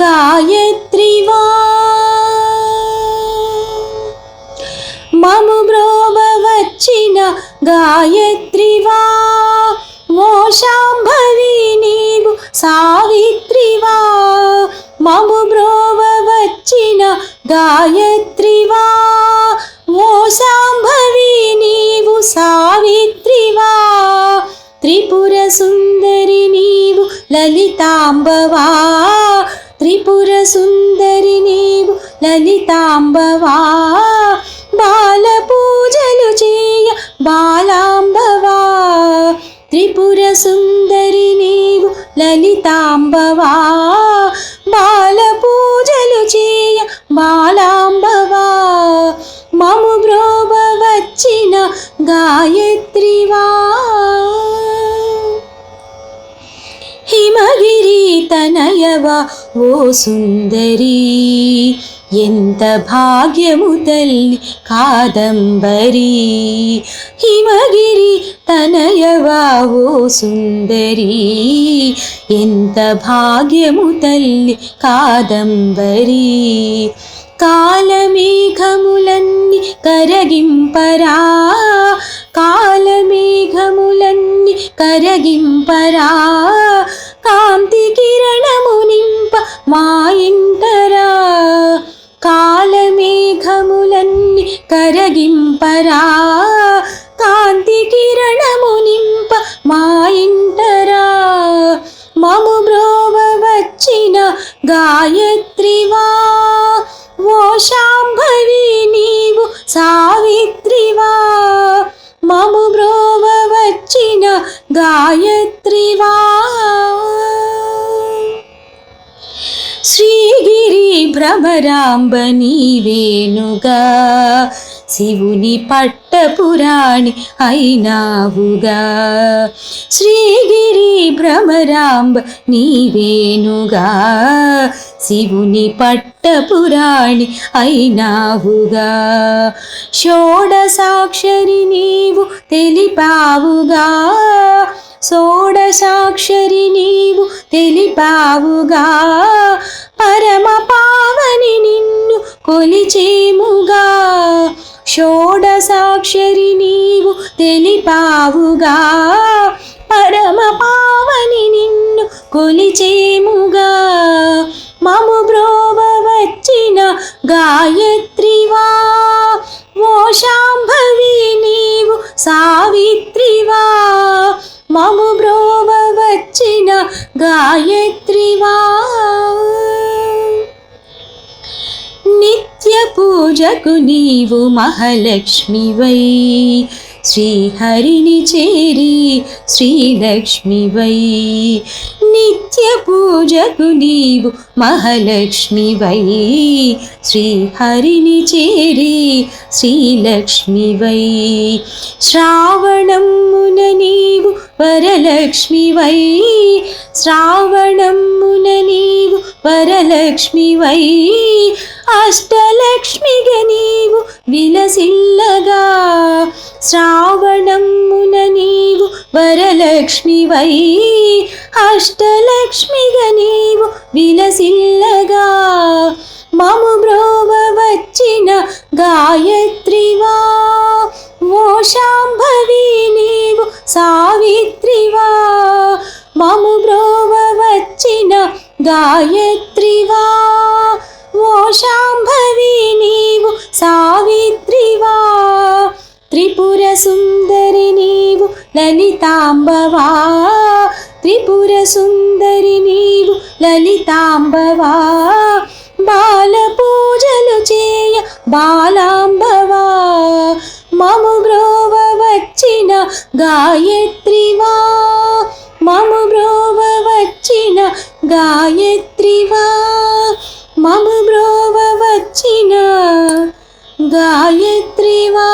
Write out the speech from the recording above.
గాయత్రివా మము బ్రోవ వచ్చిన గాయత్రివా ఓ శాంభవి నీవు సావిత్రివా మము బ్రోవ వచ్చిన గాయత్రివా ఓ శాంభవి నీవు సావిత్రివా త్రిపుర సుందరి నీవు లలితాంబవా త్రిపుర సుందరి నీవు లలితాంబవా బాల పూజలు చేయ బాలాంబవా త్రిపుర సుందరి నీవు లలితాంబవా బాల పూజలు చేయ బాలాంబవా మము బ్రోవ వచ్చిన గాయత్రివా హిమగిరి తనయవా ఓ సుందరి ఎంత భాగ్యము తల్లి కాదంబరి హిమగిరి తనయవా ఓ సుందరి ఎంత భాగ్యము తల్లి కాదంబరి కాలమేఘములన్నీ కరగింపరా కాలమేఘములన్నీ కరగింపరా కాంతి కిరణము నింప మా ఇంటరా కాలమేఘములన్నీ కరగింపరా కాంతి కిరణము నింప మా ఇంటరా మము బ్రోవ వచ్చిన గాయత్రివా ఓ శాంభవి నీవు సావిత్రివా మము బ్రోవ వచ్చిన గాయత్రివా శ్రీగిరి భ్రమరాంబ నీవేనుగా శివుని పట్టపురాణి అయినావుగా శ్రీగిరి భ్రమరాంబ నీవేనుగా శివుని పట్టపురాణి అయినావుగా షోడసాక్షరి నీవు తెలిపావుగా షోడసాక్షరి నీవు తెలిపావుగా పరమ పావని నిన్ను కొలిచేముగా షోడసాక్షరి నీవు తెలిపావుగా పరమ పావని నిన్ను కొలిచేముగా మము బ్రోవ వచ్చిన గాయత్రివా ఓ శాంభవి నీవు సావిత్రివా మము బ్రోవ వచ్చిన గాయత్రివా నిత్య పూజకు నీవు మహాలక్ష్మివై శ్రీహరిని చేరి శ్రీలక్ష్మివై నిత్య పూజకు నీవు మహాలక్ష్మివై శ్రీహరిని చేరి శ్రీలక్ష్మివై శ్రావణమున నీవు వరలక్ష్మివై శ్రావణమున నీవు వరలక్ష్మివై అష్టలక్ష్మిగా నీవు విలసిల్లగా శ్రావణమున నీవు వరలక్ష్మివై అష్టలక్ష్మిగా నీవు విలసిల్లగా మము బ్రోవ వచ్చిన గాయత్రివా ఓ శాంభవి నీవు సావిత్రివా మము బ్రోవ వచ్చిన గాయత్రివా ఓ శాంభవి నీవు సావిత్రివా త్రిపుర సుందరి నీవు లలితాంబవా త్రిపుర సుందరి నీవు లలితాంబవా బాల పూజలు చేయ బాలాంబవా మము బ్రోవ వచ్చిన గాయత్రివా మము బ్రోవ వచ్చిన గాయత్రివా మము బ్రోవ వచ్చిన గాయత్రివా